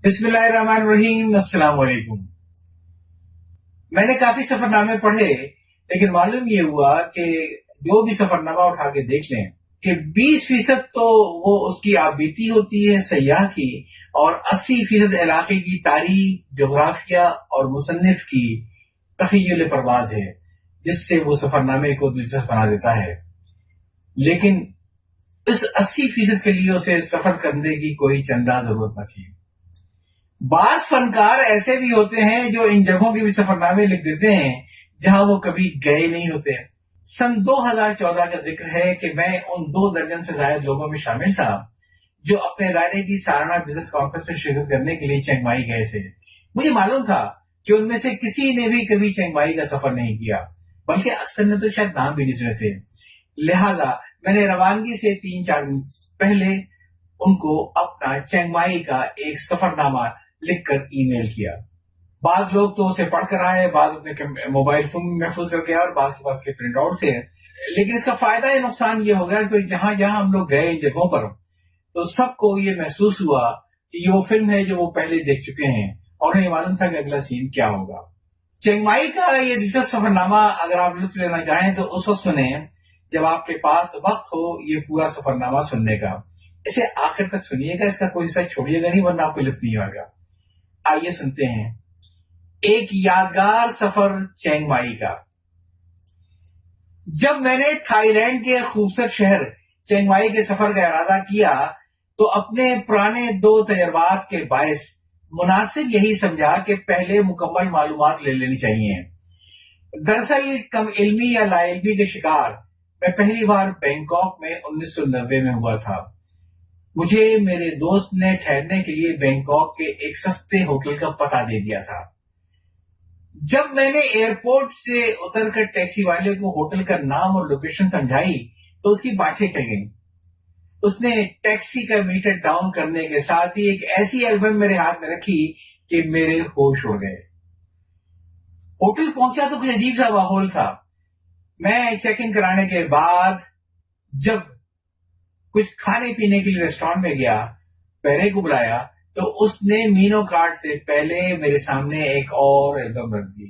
بسم اللہ الرحمن الرحیم۔ السلام علیکم۔ میں نے کافی سفر نامے پڑھے، لیکن معلوم یہ ہوا کہ جو بھی سفر نامہ اٹھا کے دیکھ لیں کہ 20% تو وہ اس کی آپ بیتی ہوتی ہے سیاح کی، اور 80% علاقے کی تاریخ، جغرافیہ اور مصنف کی تخیل پرواز ہے، جس سے وہ سفر نامے کو دلچسپ بنا دیتا ہے۔ لیکن اس 80% کے لیے اسے سفر کرنے کی کوئی چندہ ضرورت نہ تھی۔ بعض فنکار ایسے بھی ہوتے ہیں جو ان جگہوں کے بھی سفر نامے لکھ دیتے ہیں جہاں وہ کبھی گئے نہیں ہوتے۔ سن 2014 کا ذکر ہے کہ میں ان 2 درجن سے زائد لوگوں میں شامل تھا جو اپنے ادارے کی سالانہ بزنس کانفرنس میں شرکت کرنے کے لیے چنگ مائی گئے تھے۔ مجھے معلوم تھا کہ ان میں سے کسی نے بھی کبھی چنگ مائی کا سفر نہیں کیا، بلکہ اکثر نے تو شاید نام بھی نہیں سنے تھے۔ لہذا میں نے روانگی سے 3-4 دن پہلے ان کو اپنا چنگ مائی کا ایک سفر نامہ لکھ کر ای میل کیا۔ بعض لوگ تو اسے پڑھ کر آئے، بعض اپنے موبائل فون میں محفوظ کر کے آئے، اور بعض کے پاس کے پرنٹ آؤٹ سے۔ لیکن اس کا فائدہ یا نقصان یہ ہو گیا کہ جہاں جہاں ہم لوگ گئے ان جگہوں پر، تو سب کو یہ محسوس ہوا کہ یہ وہ فلم ہے جو وہ پہلے دیکھ چکے ہیں، اور انہیں معلوم تھا کہ اگلا سین کیا ہوگا۔ چنگ مائی کا یہ دلچسپ سفر نامہ اگر آپ لطف لینا چاہیں تو اس وقت سنیں جب آپ کے پاس وقت ہو یہ پورا سفر نامہ سننے کا۔ اسے آخر تک سنیے گا، اس کا کوئی حصہ چھوڑیے گا نہیں، ورنہ آپ کو لطف نہیں ہوگا۔ آئیے سنتے ہیں ایک یادگار سفر چنگ مائی کا۔ جب میں نے تھائی لینڈ کے خوبصورت شہر چنگ مائی کے سفر کا ارادہ کیا تو اپنے پرانے 2 تجربات کے باعث مناسب یہی سمجھا کہ پہلے مکمل معلومات لے لینی چاہیے۔ دراصل کم علمی یا لا علمی کے شکار میں پہلی بار بینکاک میں 1990 میں ہوا تھا۔ مجھے میرے دوست نے ٹھہرنے کے لیے بینکاک کے ایک سستے ہوٹل کا پتہ دے دیا تھا۔ جب میں نے ایئرپورٹ سے اتر کر ٹیکسی والے کو ہوٹل کا نام اور لوکیشن سمجھائی تو اس کی باتیں چل گئیں۔ اس نے ٹیکسی کا میٹر ڈاؤن کرنے کے ساتھ ہی ایک ایسی البم میرے ہاتھ میں رکھی کہ میرے ہوش اڑ گئے۔ ہوٹل پہنچا تو کچھ عجیب سا ماحول تھا۔ میں چیک ان کرانے کے بعد جب کچھ کھانے پینے کے لیے ریسٹورانٹ میں گیا، پیرے کو بلایا تو اس نے مینو کارڈ سے پہلے میرے سامنے ایک اور البم رکھ دی۔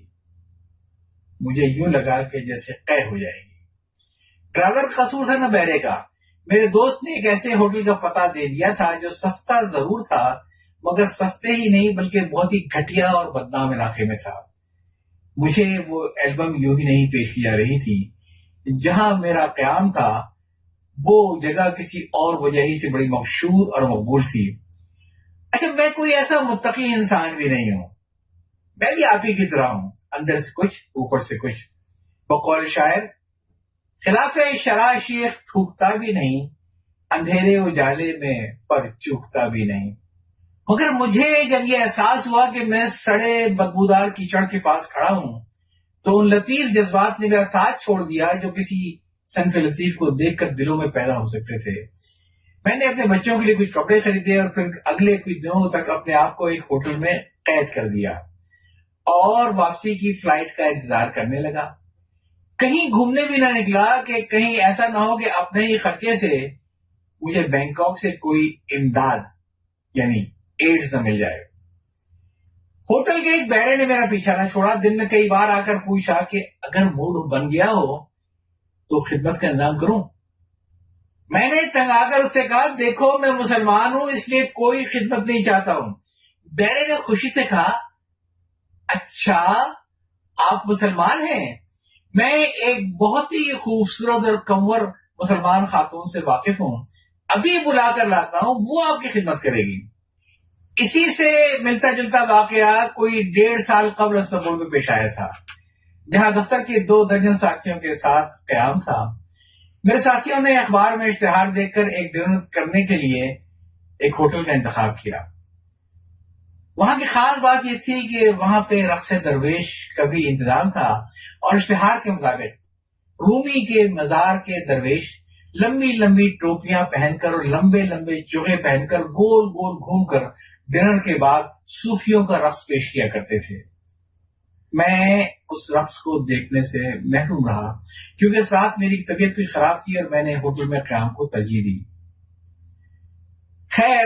مجھے یوں لگا کہ جیسے قے ہو جائے گی۔ ڈرائیور کا قصور تھا نہ بیرے کا۔ میرے دوست نے ایک ایسے ہوٹل کا پتہ دے دیا تھا جو سستا ضرور تھا، مگر سستے ہی نہیں بلکہ بہت ہی گھٹیا اور بدنام علاقے میں تھا۔ مجھے وہ البم یوں ہی نہیں پیش کی جا رہی تھی۔ جہاں میرا قیام تھا وہ جگہ کسی اور وجہ ہی سے بڑی مشہور اور مقبول تھی۔ اچھا، میں کوئی ایسا متقی انسان بھی نہیں ہوں، میں بھی آپ ہی کی طرح ہوں، اندر سے کچھ اوپر سے کچھ۔ بقول شاعر، خلاف شرع شیخ تھوکتا بھی نہیں، اندھیرے اجالے میں پر چوکتا بھی نہیں۔ مگر مجھے جب یہ احساس ہوا کہ میں سڑے بدبودار کیچڑ کے پاس کھڑا ہوں تو ان لطیف جذبات نے میرا ساتھ چھوڑ دیا جو کسی صنف لطیف کو دیکھ کر دلوں میں پیدا ہو سکتے تھے۔ میں نے اپنے بچوں کے لیے کچھ کپڑے خریدے اور پھر اگلے کچھ دنوں تک اپنے آپ کو ایک ہوٹل میں قید کر دیا اور واپسی کی فلائٹ کا انتظار کرنے لگا۔ کہیں گھومنے بھی نہ نکلا کہ کہیں ایسا نہ ہو کہ اپنے ہی خرچے سے مجھے بینکاک سے کوئی امداد یعنی ایڈز نہ مل جائے۔ ہوٹل کے ایک بیرے نے میرا پیچھا نہ چھوڑا۔ دن میں کئی بار آ کر پوچھا کہ اگر موڈ بن گیا ہو تو خدمت کا انتظام کروں۔ میں نے تنگ آ کر اس سے کہا، دیکھو میں مسلمان ہوں اس لیے کوئی خدمت نہیں چاہتا ہوں۔ بیرے نے خوشی سے کہا، اچھا آپ مسلمان ہیں؟ میں ایک بہت ہی خوبصورت اور کنور مسلمان خاتون سے واقف ہوں، ابھی بلا کر لاتا ہوں، وہ آپ کی خدمت کرے گی۔ اسی سے ملتا جلتا واقعہ کوئی 1.5 سال قبل استنبول میں پیش آیا تھا، جہاں دفتر کے 2 درجن ساتھیوں کے ساتھ قیام تھا۔ میرے ساتھیوں نے اخبار میں اشتہار دیکھ کر ایک ڈنر کرنے کے لیے ایک ہوٹل کا انتخاب کیا۔ وہاں کی خاص بات یہ تھی کہ وہاں پہ رقص درویش کا بھی انتظام تھا، اور اشتہار کے مطابق رومی کے مزار کے درویش لمبی لمبی ٹوپیاں پہن کر اور لمبے لمبے چوغے پہن کر گول گول گھوم کر ڈنر کے بعد صوفیوں کا رقص پیش کیا کرتے تھے۔ میں اس رقص کو دیکھنے سے محروم رہا کیونکہ اس رات میری طبیعت کچھ خراب تھی اور میں نے ہوٹل میں قیام کو ترجیح دی۔ خیر،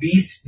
20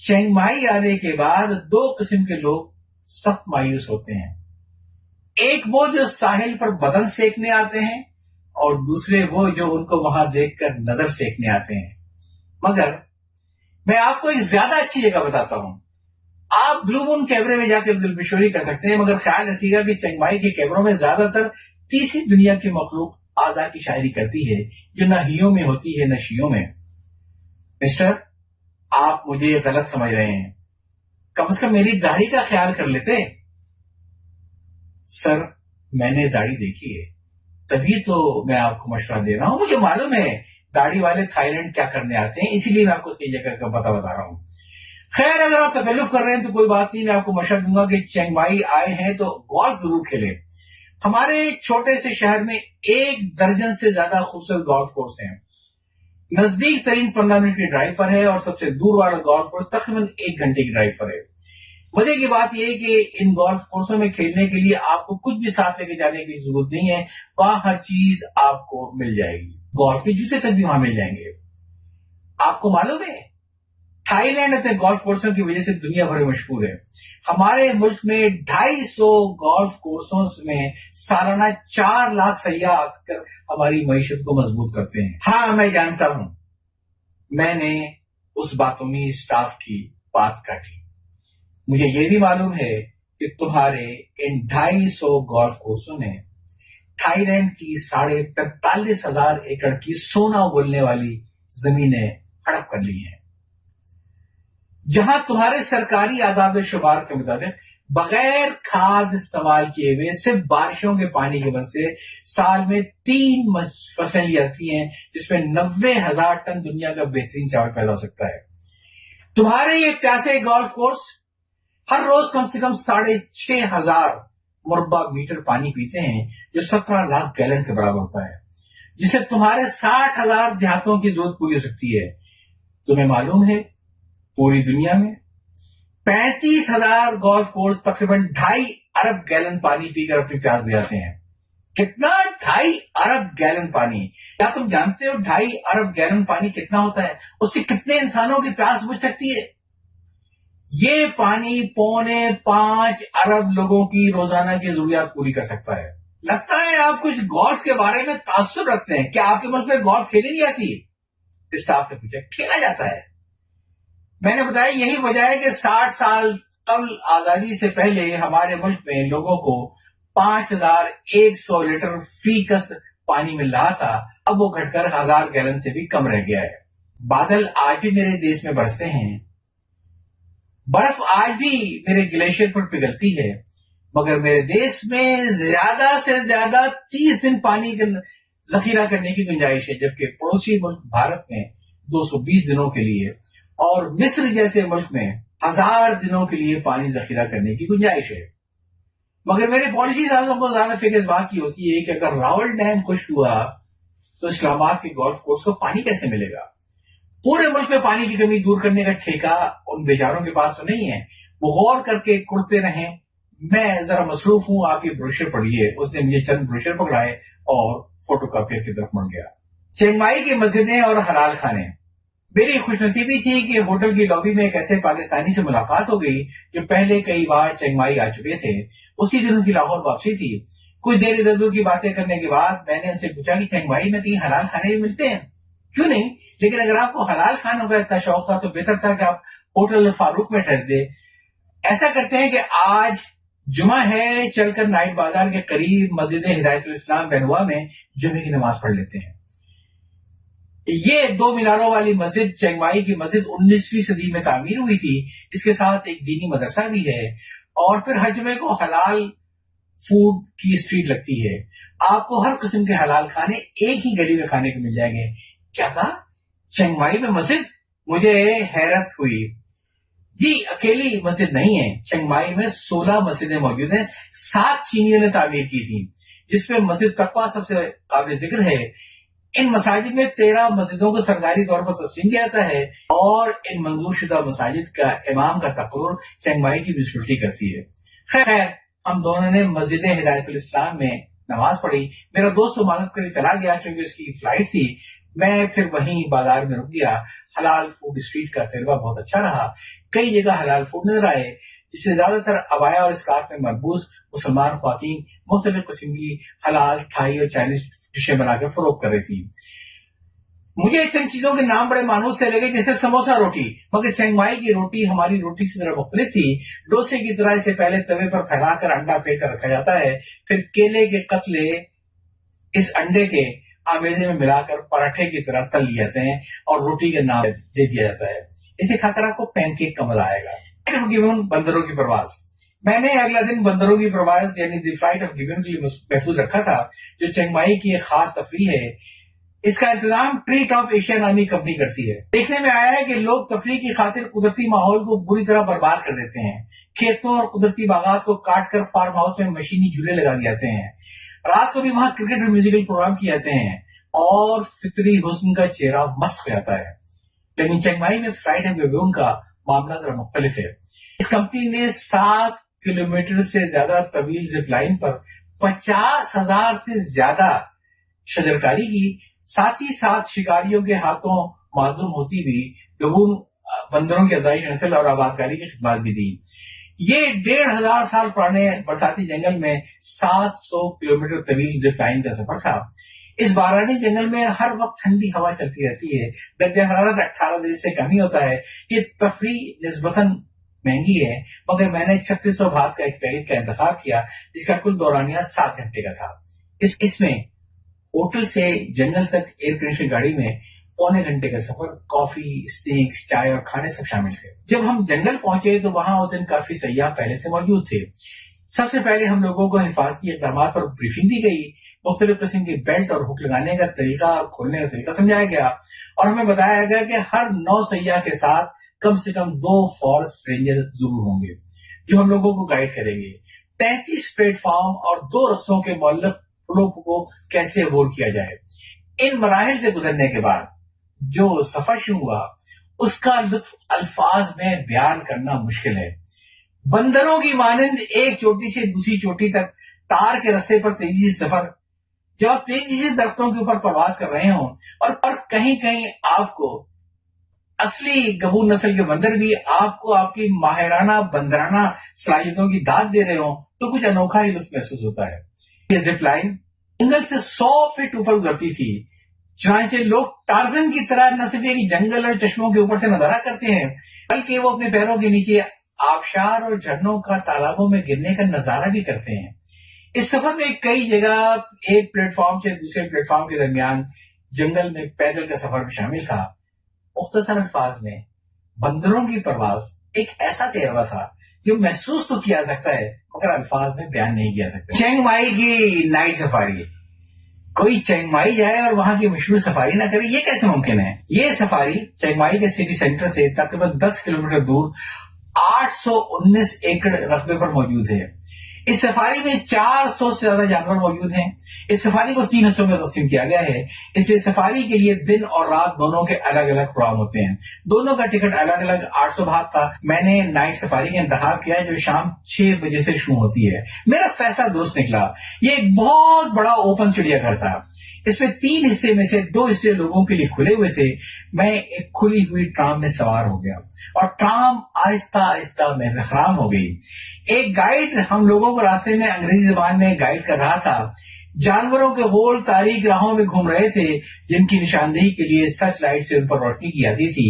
چینگ مائی آنے کے بعد دو قسم کے لوگ سخت مایوس ہوتے ہیں. ایک وہ جو ساحل پر بدن سیکنے آتے ہیں اور دوسرے وہ جو ان کو وہاں دیکھ کر نظر سیکنے آتے ہیں. مگر میں آپ کو ایک زیادہ اچھی جگہ بتاتا ہوں. آپ بلو مون کیمرے میں جا کے دل بشوری کر سکتے ہیں، مگر خیال رکھیے گا کہ چینگ مائی کے کیمروں میں زیادہ تر تیسری دنیا کی مخلوق آزا کی شاعری کرتی ہے، جو نہ ہیوں میں ہوتی ہے نہ شیوں میں. مسٹر، آپ مجھے غلط سمجھ رہے ہیں. کم از کم میری داڑھی کا خیال کر لیتے. سر، میں نے داڑھی دیکھی ہے، تبھی تو میں آپ کو مشورہ دے رہا ہوں. مجھے معلوم ہے داڑھی والے تھائی لینڈ کیا کرنے آتے ہیں، اسی لیے میں آپ کو اس کی جگہ کا پتہ بتا رہا ہوں. خیر، اگر آپ تکلف کر رہے ہیں تو کوئی بات نہیں، میں آپ کو مشورہ دوں گا کہ چینگ مائی آئے ہیں تو گولف ضرور کھیلیں. ہمارے چھوٹے سے شہر میں 1 درجن سے زیادہ خوبصورت گولف کورس ہیں. نزدیک ترین 15 منٹ کی ڈرائیو پر ہے اور سب سے دور والا گولف کورس تقریباً 1 گھنٹے کی ڈرائیو پر ہے. مزے کی بات یہ ہے کہ ان گولف کورسوں میں کھیلنے کے لیے آپ کو کچھ بھی ساتھ لے کے جانے کی ضرورت نہیں ہے. وہاں ہر چیز آپ کو مل جائے گی. گولف کے جوتے تک بھی وہاں مل جائیں گے. آپ کو معلوم ہے تھائی لینڈ اپنے گولف کورسوں کی وجہ سے دنیا بھر میں مشہور ہے. ہمارے ملک میں 250 گولف کورسوں میں سالانہ 4 لاکھ سیاح آ کر ہماری معیشت کو مضبوط کرتے ہیں. ہاں، میں جانتا ہوں، میں نے اس باطنی اسٹاف کی بات کاٹی. مجھے یہ بھی معلوم ہے کہ تمہارے ان 250 گولف کورسوں نے تھائی لینڈ کی 43,500 ایکڑ کی سونا اگلنے والی زمینیں ہڑپ کر لی ہیں، جہاں تمہارے سرکاری اعداد و شمار کے مطابق بغیر کھاد استعمال کیے ہوئے صرف بارشوں کے پانی کی وجہ سے سال میں 3 فصلیں لی جاتی ہیں، جس میں 90,000 ٹن دنیا کا بہترین چاول پیدا ہو سکتا ہے. تمہارے یہ پیاسے گولف کورس ہر روز کم سے کم 6,500 مربع میٹر پانی پیتے ہیں، جو 17 لاکھ گیلن کے برابر ہوتا ہے، جس سے تمہارے 60,000 دیہاتوں کی ضرورت پوری ہو سکتی ہے. تمہیں معلوم ہے پوری دنیا میں 35,000 گولف کورس تقریباً 2.5 ارب گیلن پانی پی کر اپنی پیاس بجھاتے ہیں. کتنا؟ 2.5 ارب گیلن پانی. کیا تم جانتے ہو 2.5 ارب گیلن پانی کتنا ہوتا ہے؟ اس سے کتنے انسانوں کی پیاس بجھ سکتی ہے؟ یہ پانی 4.25 ارب لوگوں کی روزانہ کی ضروریات پوری کر سکتا ہے. لگتا ہے آپ کچھ گولف کے بارے میں تعصب رکھتے ہیں. کیا آپ کے ملک میں گولف کھیلی نہیں جاتی؟ اسٹاف نے پوچھا. کھیلا جاتا ہے. میں نے بتایا یہی وجہ ہے کہ 60 سال قبل آزادی سے پہلے ہمارے ملک میں لوگوں کو 5,100 لیٹر فی کس پانی مل رہا تھا. اب وہ گھٹ کر 1,000 گیلن سے بھی کم رہ گیا ہے. بادل آج بھی میرے دیش میں برستے ہیں، برف آج بھی میرے گلیشیئر پر پگھلتی ہے، مگر میرے دیش میں زیادہ سے زیادہ 30 دن پانی کا ذخیرہ کرنے کی گنجائش ہے، جبکہ پڑوسی ملک بھارت میں 220 دنوں کے لیے اور مصر جیسے ملک میں 1000 دنوں کے لیے پانی ذخیرہ کرنے کی گنجائش ہے. مگر میرے پالیسی سازوں کو زیادہ فکر اس بات کی ہوتی ہے کہ اگر راول ڈیم خشک ہوا تو اسلام آباد کے گولف کورس کو پانی کیسے ملے گا؟ پورے ملک میں پانی کی کمی دور کرنے کا ٹھیکہ ان بیچاروں کے پاس تو نہیں ہے. وہ غور کر کے کرتے رہیں. میں ذرا مصروف ہوں، آپ یہ بروشر پڑھیے. اس نے مجھے چند بروشر پکڑائے اور فوٹو کاپیئر کی طرف مڑ گیا. چینگ مائی کی مسجدیں اور حلال کھانے. میری خوش نصیبی تھی کہ ہوٹل کی لابی میں ایک ایسے پاکستانی سے ملاقات ہو گئی جو پہلے کئی بار چینگ مائی آ چکے تھے. اسی دن ان کی لاہور واپسی تھی. کچھ دیر ادھر ادھر کی باتیں کرنے کے بعد میں نے ان سے پوچھا کہ چینگ مائی میں کہیں حلال کھانے بھی ملتے ہیں؟ کیوں نہیں، لیکن اگر آپ کو حلال کھانوں کا اتنا شوق تھا تو بہتر تھا کہ آپ ہوٹل فاروق میں ٹھہرتے. ایسا کرتے ہیں کہ آج جمعہ ہے، چل کر نائٹ بازار کے قریب مسجد ہدایت الاسلام بینوا میں جمعے کی نماز پڑھ لیتے ہیں. یہ 2 میناروں والی مسجد چینگ مائی کی مسجد 19ویں صدی میں تعمیر ہوئی تھی. اس کے ساتھ ایک دینی مدرسہ بھی ہے اور پھر ہر جمعے کو حلال فوڈ کی اسٹریٹ لگتی ہے. آپ کو ہر قسم کے حلال کھانے ایک ہی گلی میں کھانے کو مل جائیں گے. کیا کہا؟ چینگ مائی میں مسجد؟ مجھے حیرت ہوئی. جی، اکیلی مسجد نہیں ہے. چینگ مائی میں 16 مسجدیں موجود ہیں. 7 چینیوں نے تعمیر کی تھی، جس میں مسجد تقویٰ سب سے قابل ذکر ہے. ان مساجد میں 13 مسجدوں کو سرکاری طور پر تسلیم کیا جاتا ہے اور ان منظور شدہ مساجد کا امام کا تقرر چینگ مائی کی میونسپلٹی کرتی ہے. خیر، ہم دونوں نے مسجد ہدایت الاسلام میں نماز پڑھی. میرا دوست مدد کرے چلا گیا کیونکہ اس کی فلائٹ تھی. میں پھر وہیں بازار میں رک گیا. حلال فوڈ اسٹریٹ کا تجربہ بہت اچھا رہا. کئی جگہ حلال فوڈ نظر آئے جس سے زیادہ تر عبایا اور اسکارف میں مربوط مسلمان خواتین مختلف قسم کی حلال تھائی اور چائنیز ڈشیں بنا کر فروخت کر رہی تھی. مجھے چند چیزوں کے نام بڑے مانوس سے لگے جیسے سموسا روٹی، مگر چینگ مائی کی روٹی ہماری روٹی سے ذرا مختلف تھی. ڈوسے کی طرح اسے پہلے توے پر پھیلا کر انڈا پھیر کر رکھا جاتا ہے، پھر کیلے کے قطلے اس انڈے کے آمیزے میں ملا کر پراٹھے کی طرح تل لیے جاتے ہیں اور روٹی کے نام دے دیا جاتا ہے. اسے کھا کر آپ کو پین کیک کا مزہ آئے گا. بندروں کی پرواز. میں نے اگلا دن بندروں کی پرواز یعنی دی فلائٹ آف گیون کے لیے محفوظ رکھا تھا جو چینگ مائی کی ایک خاص تفریح ہے. اس کا انتظام ٹریٹ آف ایشیا نامی کمپنی کرتی ہے. دیکھنے میں آیا ہے کہ لوگ تفریح کی خاطر قدرتی ماحول کو بری طرح برباد کر دیتے ہیں. کھیتوں اور قدرتی باغات کو کاٹ کر فارم ہاؤس میں مشینی جھولے لگا دیے جاتے ہیں. رات کو بھی وہاں کرکٹ اور میوزیکل پروگرام کیے جاتے ہیں اور فطری حسن کا چہرہ مست ہو جاتا ہے. لیکن چینگ مائی میں فلائٹ آف گیون کا معاملہ ذرا مختلف ہے. اس کمپنی نے 7 کلومیٹر سے زیادہ طویل زپ لائن پر 50,000 سے زیادہ شجرکاری کی. ساتھ ہی ساتھ شکاریوں کے ہاتھوں معدوم ہوتی بھی گبون بندروں کی افزائش نسل اور آبادکاری کی خدمات بھی دی. یہ 1,500 سال پرانے برساتی جنگل میں 700 کلومیٹر طویل زپ لائن کا سفر تھا. اس بارانی جنگل میں ہر وقت ٹھنڈی ہوا چلتی رہتی ہے. درجہ حرارت 18 درجے سے کم ہی ہوتا ہے. یہ تفریح نسبتاً مہنگی ہے مگر میں نے 3600 بات کا ایک پیکج کا انتخاب کیا جس کا کل دورانیہ 7 گھنٹے کا تھا. اس میں ہوٹل سے جنگل تک ایئر کنڈیشن گاڑی میں 1.25 گھنٹے کا سفر، کافی، اسنیکس، چائے اور کھانے سب شامل تھے. جب ہم جنگل پہنچے تو وہاں اس دن کافی سیاح پہلے سے موجود تھے. سب سے پہلے ہم لوگوں کو حفاظتی اقدامات پر بریفنگ دی گئی. مختلف قسم کی بیلٹ اور ہک لگانے کا طریقہ اور کھولنے کا طریقہ سمجھایا گیا اور ہمیں بتایا گیا کہ ہر 9 سیاح کے ساتھ کم سے کم 2 فارسٹ رینجر ضرور ہوں گے جو ہم لوگوں کو گائیڈ کریں گے. 33 پلیٹ فارم اور 2 رستوں کے معلق پلوں کو کیسے عبور کیا جائے. ان مراحل سے گزرنے کے بعد جو سفر شروع ہوا اس کا لطف الفاظ میں بیان کرنا مشکل ہے. بندروں کی مانند ایک چوٹی سے دوسری چوٹی تک تار کے رستے پر تیزی سے سفر، جب آپ تیزی سے درختوں کے اوپر پرواز کر رہے ہوں اور کہیں کہیں آپ کو اصلی گبون نسل کے بندر بھی آپ کو آپ کی ماہرانہ بندرانہ صلاحیتوں کی داد دے رہے ہوں تو کچھ انوکھا ہی لطف محسوس ہوتا ہے. یہ زپ لائن جنگل سے 100 فٹ اوپر گزرتی تھی. چنانچہ لوگ ٹارزن کی طرح نہ صرف یہ جنگل اور چشموں کے اوپر سے نظارہ کرتے ہیں بلکہ وہ اپنے پیروں کے نیچے آبشار اور جھرنوں کا تالابوں میں گرنے کا نظارہ بھی کرتے ہیں. اس سفر میں کئی جگہ ایک پلیٹ فارم سے دوسرے پلیٹ فارم کے درمیان جنگل میں پیدل کا سفر بھی شامل تھا. مختصر الفاظ میں بندروں کی پرواز ایک ایسا تجربہ تھا جو محسوس تو کیا سکتا ہے مگر الفاظ میں بیان نہیں کیا سکتا. چینگ مائی کی نائٹ سفاری. کوئی چینگ مائی جائے اور وہاں کی مشہور سفاری نہ کرے، یہ کیسے ممکن ہے؟ یہ سفاری چینگ مائی کے سٹی سینٹر سے تقریباً 10 کلومیٹر دور 819 ایکڑ رقبے پر موجود ہے. اس سفاری میں 400 سے زیادہ جانور موجود ہیں. اس سفاری کو 3 حصوں میں تقسیم کیا گیا ہے. اس لیے سفاری کے لیے دن اور رات دونوں کے الگ الگ پروگرام ہوتے ہیں. دونوں کا ٹکٹ الگ الگ 800 بات تھا. میں نے نائٹ سفاری کا انتخاب کیا جو شام 6 بجے سے شروع ہوتی ہے. میرا فیصلہ درست نکلا. یہ ایک بہت بڑا اوپن چڑیا گھر تھا. اس میں 3 حصے میں سے 2 حصے لوگوں کے لیے کھلے ہوئے تھے. میں ایک کھلی ہوئی ٹرام میں سوار ہو گیا اور ٹرام آہستہ آہستہ محرام ہو گئی. ایک گائیڈ ہم لوگوں کو راستے میں انگریزی زبان میں گائیڈ کر رہا تھا. جانوروں کے گول تاریک راہوں میں گھوم رہے تھے جن کی نشاندہی کے لیے سرچ لائٹ سے ان پر روشنی کی جاتی تھی.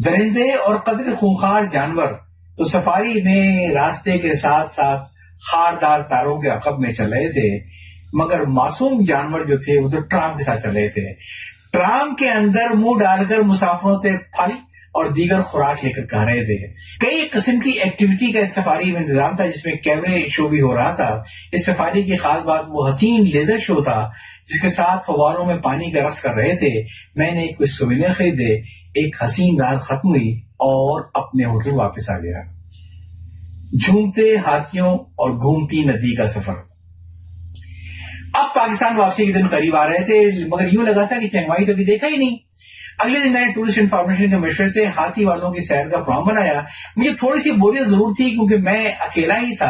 درندے اور قدر خونخوار جانور تو سفاری میں راستے کے ساتھ ساتھ خاردار تاروں کے عقب میں چل رہے تھے مگر معصوم جانور جو تھے وہ تو ٹرام کے ساتھ چل رہے تھے. ٹرام کے اندر منہ ڈال کر مسافروں سے پھل اور دیگر خوراک لے کر کھا رہے تھے. کئی قسم کی ایکٹیویٹی کا اس سفاری میں انتظام تھا جس میں کیمرے شو بھی ہو رہا تھا. اس سفاری کی خاص بات وہ حسین لیزر شو تھا جس کے ساتھ فواروں میں پانی کا رقص کر رہے تھے. میں نے کچھ سووینیر خریدے. ایک حسین رات ختم ہوئی اور اپنے ہوٹل واپس آ گیا. جھومتے ہاتھیوں اور گھومتی ندی کا سفر. اب پاکستان واپسی کے دن قریب آ رہے تھے مگر یوں لگا تھا کہ چینگ مائی تو بھی دیکھا ہی نہیں. اگلے دن میں نے ٹورسٹ انفارمیشن کے مشورے سے ہاتھی والوں کی سیر کا پروگرام بنایا. مجھے تھوڑی سی بوریت ضرور تھی کیونکہ میں اکیلا ہی تھا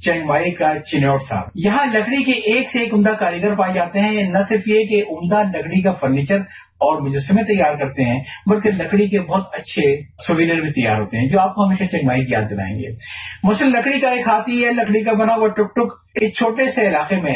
چینگ مائی کا چنوٹ تھا. یہاں لکڑی کے ایک سے ایک عمدہ کاریگر پائے جاتے ہیں. نہ صرف یہ کہ عمدہ لکڑی کا فرنیچر اور مجسمے تیار کرتے ہیں بلکہ لکڑی کے بہت اچھے سووینر بھی تیار ہوتے ہیں جو آپ کو ہمیشہ چینگ مائی کی یاد دلائیں گے. مثلاً لکڑی کا ایک ہاتھی ہے، لکڑی کا بنا ہوا ٹک ٹک. اس چھوٹے سے علاقے میں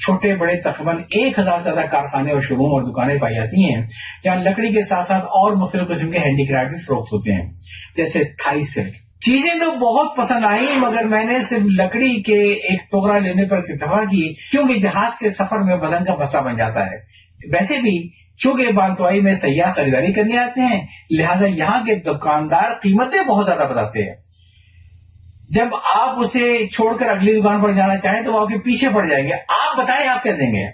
چھوٹے بڑے تقریباً 1000 سے زیادہ کارخانے اور شوروم اور دکانیں پائی جاتی ہیں جہاں لکڑی کے ساتھ ساتھ اور مختلف قسم کے ہینڈی کرافٹ بھی فروخت ہوتے ہیں جیسے تھائی سلک. چیزیں تو بہت پسند آئیں مگر میں نے صرف لکڑی کے ایک ٹکڑا لینے پر اکتفا کی کیونکہ جہاز کے سفر میں وزن کا مسئلہ بن جاتا ہے. ویسے بھی چونکہ بالتوائی میں سیاح خریداری کرنے آتے ہیں لہٰذا یہاں کے دکاندار قیمتیں بہت زیادہ بتاتے ہیں. جب آپ اسے چھوڑ کر اگلی دکان پر جانا چاہیں تو وہ آپ کے پیچھے پڑ جائیں گے. آپ بتائیں آپ کیا دیں گے؟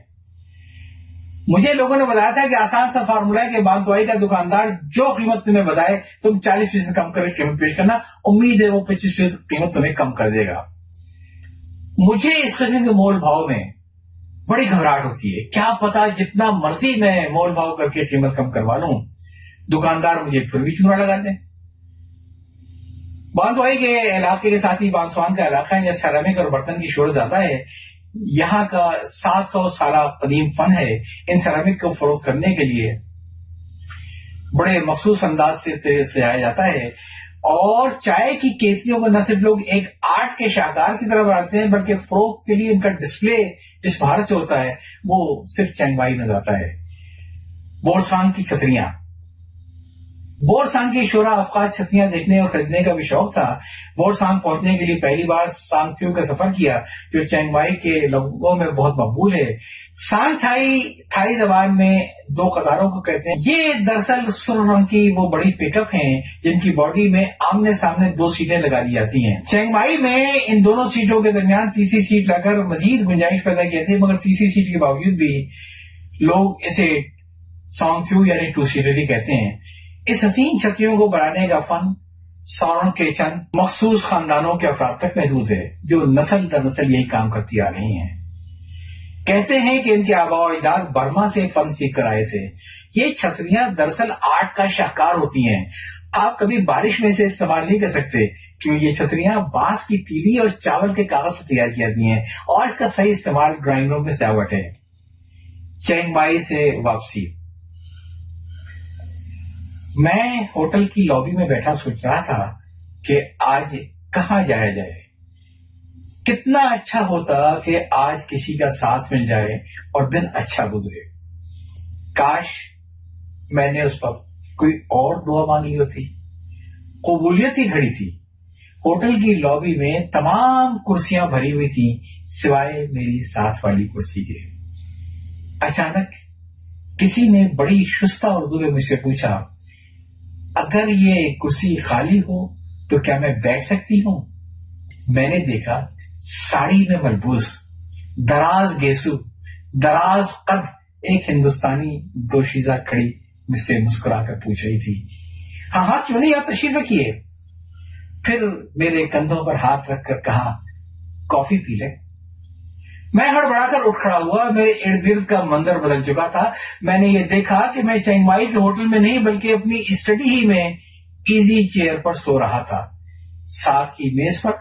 مجھے لوگوں نے بتایا تھا کہ آسان سا فارمولا ہے کہ بالتوائی کا دکاندار جو قیمت تمہیں بتائے تم 40% کم کر کے قیمت پیش کرنا. امید ہے وہ 25% قیمت تمہیں کم کر دے گا. مجھے اس قسم کے مول بھاؤ میں بڑی گھبراہٹ ہوتی ہے. کیا پتا جتنا مرضی میں مول بھاؤ کر کے قیمت کم کروا لوں دکاندار مجھے پھر بھی چوڑا لگا دیں. بالتوائی کے علاقے کے ساتھ ہی بانسوان کا علاقہ ہے. یہ سیرامک اور برتن کی شہرت زیادہ ہے. یہاں کا 700 سالہ قدیم فن ہے. ان سیرامک کو فروخت کرنے کے لیے بڑے مخصوص انداز سے سجایا جاتا ہے اور چائے کی کیتلیوں کو نہ صرف لوگ ایک آرٹ کے شاہکار کی طرح بناتے ہیں بلکہ فروخت کے لیے ان کا ڈسپلے جس بھارت سے ہوتا ہے وہ صرف چینگ مائی میں جاتا ہے. بورسانگ کی چھتریاں. بورسانگ کی شورا افقات چھتریاں دیکھنے اور خریدنے کا بھی شوق تھا. بورسانگ پہنچنے کے لیے پہلی بار سانگ تھیو کا سفر کیا جو چینگ مائی کے لوگوں میں بہت مقبول ہے. سانگ تھائی زبان میں 2 قطاروں کو کہتے ہیں. یہ دراصل سرخ رنگ کی وہ بڑی پک اپ ہیں جن کی باڈی میں آمنے سامنے 2 سیٹیں لگا دی جاتی ہیں. چینگ مائی میں ان دونوں سیٹوں کے درمیان تیسری سیٹ لا کر مزید گنجائش پیدا کی جاتی ہے مگر تیسری سیٹ کے باوجود بھی لوگ اسے سانگ تھیو یعنی 2 سیٹر ہی کہتے ہیں. اس حسین چھتریوں کو بنانے کا فن سارن کے چند مخصوص خاندانوں کے افراد تک محدود ہے جو نسل در نسل یہی کام کرتی آ رہی ہیں. کہتے ہیں کہ ان کے آباء و اجداد برما سے فن سیکھ کر آئے تھے. یہ چھتریاں دراصل آرٹ کا شاہکار ہوتی ہیں. آپ کبھی بارش میں اسے استعمال نہیں کر سکتے کیونکہ یہ چھتریاں بانس کی تیلی اور چاول کے کاغذ سے تیار کی جاتی ہیں اور اس کا صحیح استعمال ڈرائنگ روم میں سجاوٹ ہے. چینگ مائی سے واپسی. میں ہوٹل کی لابی میں بیٹھا سوچ رہا تھا کہ آج کہاں جایا جائے. کتنا اچھا ہوتا کہ آج کسی کا ساتھ مل جائے اور دن اچھا گزرے. کاش میں نے اس وقت کوئی اور دعا مانگی ہوتی. قبولیت ہی کھڑی تھی. ہوٹل کی لابی میں تمام کرسیاں بھری ہوئی تھیں سوائے میری ساتھ والی کرسی کے. اچانک کسی نے بڑی شستہ اردو میں مجھ سے پوچھا اگر یہ کرسی خالی ہو تو کیا میں بیٹھ سکتی ہوں؟ میں نے دیکھا ساڑی میں ملبوس دراز گیسو دراز قد ایک ہندوستانی دوشیزہ کھڑی مجھ سے مسکرا کر پوچھ رہی تھی ہاں کیوں نہیں آپ تشریف رکھیے. پھر میرے کندھوں پر ہاتھ رکھ کر کہا کافی پی لے. میں ہڑبڑا کر اٹھ کھڑا ہوا. میرے ارد گرد کا منظر بدل چکا تھا. میں نے یہ دیکھا کہ میں چینگ مائی کے ہوٹل میں نہیں بلکہ اپنی اسٹڈی ہی میں ایزی چیئر پر سو رہا تھا. ساتھ کی میز پر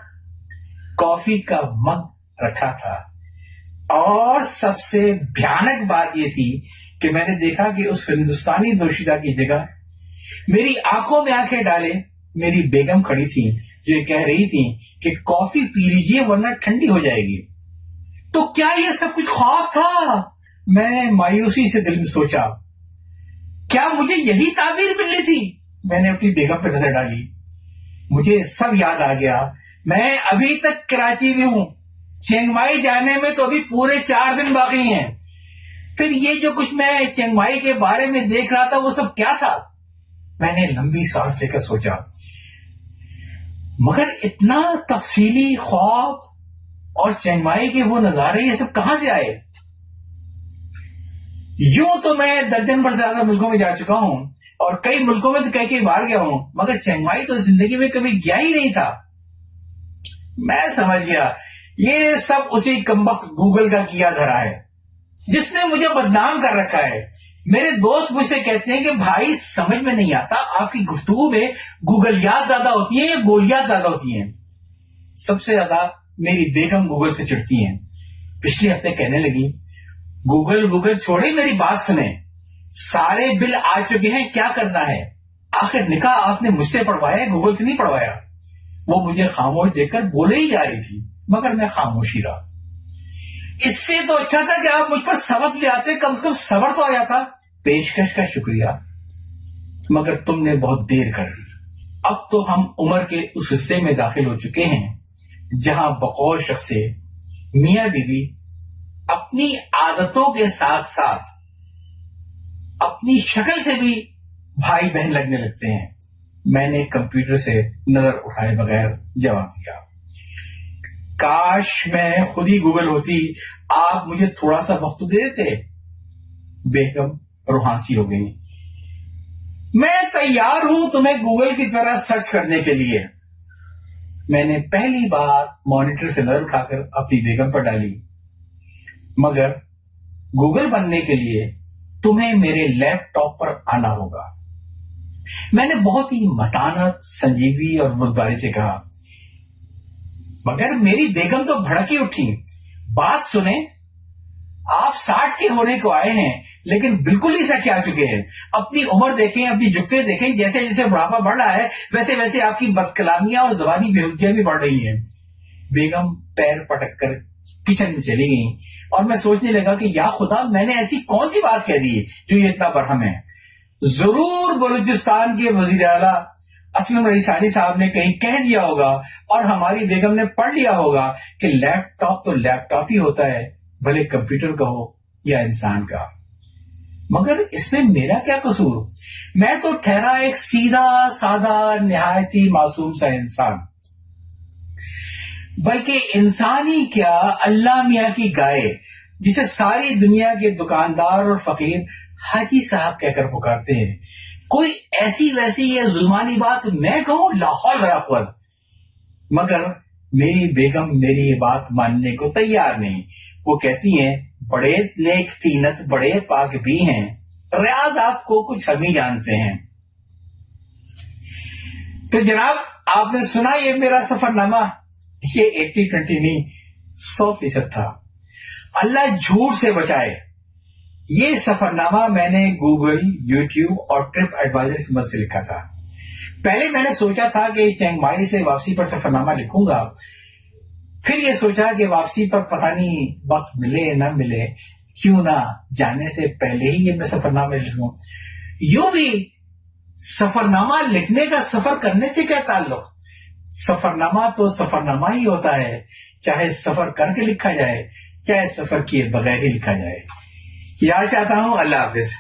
کافی کا مگ رکھا تھا اور سب سے بھیانک بات یہ تھی کہ میں نے دیکھا کہ اس ہندوستانی دوشیزہ کی جگہ میری آنکھوں میں آنکھیں ڈالے میری بیگم کھڑی تھی جو یہ کہہ رہی تھی کہ کافی پی لیجیے ورنہ ٹھنڈی ہو جائے گی. تو کیا یہ سب کچھ خواب تھا؟ میں نے مایوسی سے دل میں سوچا. کیا مجھے یہی تعبیر ملنی تھی؟ میں نے اپنی بیگم پہ نظر ڈالی. مجھے سب یاد آ گیا. میں ابھی تک کراچی میں ہوں. چینگ مائی جانے میں تو ابھی پورے 4 دن باقی ہیں. پھر یہ جو کچھ میں چینگ مائی کے بارے میں دیکھ رہا تھا وہ سب کیا تھا؟ میں نے لمبی سانس لے کر سوچا مگر اتنا تفصیلی خواب اور چینگ مائی کے وہ نظارے یہ سب کہاں سے آئے؟ یوں تو میں درجن پر زیادہ ملکوں میں جا چکا ہوں اور کئی ملکوں میں تو کئی بار گیا ہوں مگر چینگ مائی تو زندگی میں کبھی گیا ہی نہیں تھا. میں سمجھ گیا یہ سب اسی کمبخت گوگل کا کیا دھرا ہے جس نے مجھے بدنام کر رکھا ہے. میرے دوست مجھ سے کہتے ہیں کہ بھائی سمجھ میں نہیں آتا آپ کی گفتگو میں گوگلیات زیادہ ہوتی ہیں یا گولیات زیادہ ہوتی ہیں. سب سے زیادہ میری بیگم گوگل سے چڑھتی ہیں. پچھلے ہفتے کہنے لگی گوگل چھوڑے میری بات سنیں, سارے بل آ چکے ہیں, کیا کرنا ہے؟ آخر نکاح آپ نے مجھ سے پڑھوایا ہے, گوگل سے نہیں پڑھوایا. وہ مجھے خاموش دیکھ کر بولے ہی جا رہی تھی مگر میں خاموش ہی رہا. اس سے تو اچھا تھا کہ آپ مجھ پر سبق لے آتے, کم سے کم صبر تو آ جاتا. پیشکش کا شکریہ مگر تم نے بہت دیر کر دی. اب تو ہم عمر کے اس حصے میں داخل ہو چکے ہیں جہاں بقول شخص سے میاں بیوی اپنی عادتوں کے ساتھ ساتھ اپنی شکل سے بھی بھائی بہن لگنے لگتے ہیں. میں نے کمپیوٹر سے نظر اٹھائے بغیر جواب دیا, کاش میں خود ہی گوگل ہوتی, آپ مجھے تھوڑا سا وقت دے دیتے. بیگم روحانسی ہو گئی. میں تیار ہوں تمہیں گوگل کی طرح سرچ کرنے کے لیے. میں نے پہلی بار مانیٹر سے نظر اٹھا کر اپنی بیگم پر ڈالی. مگر گوگل بننے کے لیے تمہیں میرے لیپ ٹاپ پر آنا ہوگا. میں نے بہت ہی متانت, سنجیدگی اور بردباری سے کہا. مگر میری بیگم تو بھڑکی اٹھی. بات سنیں, آپ 60 کے ہونے کو آئے ہیں لیکن بالکل ہی سٹ کے آ چکے ہیں. اپنی عمر دیکھیں, اپنی جھکیں دیکھیں, جیسے جیسے بڑھاپا بڑھ رہا ہے ویسے ویسے آپ کی بدکلامیاں اور زبانی بےحودگیاں بھی بڑھ رہی ہیں. بیگم پیر پٹک کر کچن میں چلی گئی اور میں سوچنے لگا کہ یا خدا, میں نے ایسی کون سی بات کہہ دی ہے جو یہ اتنا برہم ہے. ضرور بلوچستان کے وزیر اعلیٰ اسلم رئیسانی صاحب نے کہیں کہہ دیا ہوگا اور ہماری بیگم نے پڑھ لیا ہوگا کہ لیپ ٹاپ تو لیپ ٹاپ ہی ہوتا ہے, بھلے کمپیوٹر کا ہو یا انسان کا. مگر اس میں میرا کیا قصور؟ میں تو ٹھہرا ایک سیدھا سادہ نہایت ہی معصوم سا انسان. بلکہ انسانی کیا, اللہ میاں کی گائے جسے ساری دنیا کے دکاندار اور فقیر حاجی صاحب کہہ کر پکارتے ہیں. کوئی ایسی ویسی یا ظلمانی بات میں کہوں, لا حول ولا قوت. مگر میری بیگم میری یہ بات ماننے کو تیار نہیں. وہ کہتی ہیں بڑے نیک تینت بڑے پاک بھی ہیں, ریاض آپ کو کچھ ہم ہی جانتے ہیں. تو جناب آپ نے سنا یہ میرا سفر نامہ, یہ 80-20 نہیں 100% تھا. اللہ جھوٹ سے بچائے. یہ سفر نامہ میں نے گوگل, یوٹیوب اور ٹرپ ایڈوائزر کی مدد سے لکھا تھا. پہلے میں نے سوچا تھا کہ چینگ مائی سے واپسی پر سفر نامہ لکھوں گا. پھر یہ سوچا کہ واپسی پر پتہ نہیں وقت ملے نہ ملے, کیوں نہ جانے سے پہلے ہی یہ میں سفر نامہ لکھوں. یوں بھی سفر نامہ لکھنے کا سفر کرنے سے کیا تعلق؟ سفر نامہ تو سفر نامہ ہی ہوتا ہے, چاہے سفر کر کے لکھا جائے چاہے سفر کیے بغیر ہی لکھا جائے. یاد چاہتا ہوں. اللہ حافظ.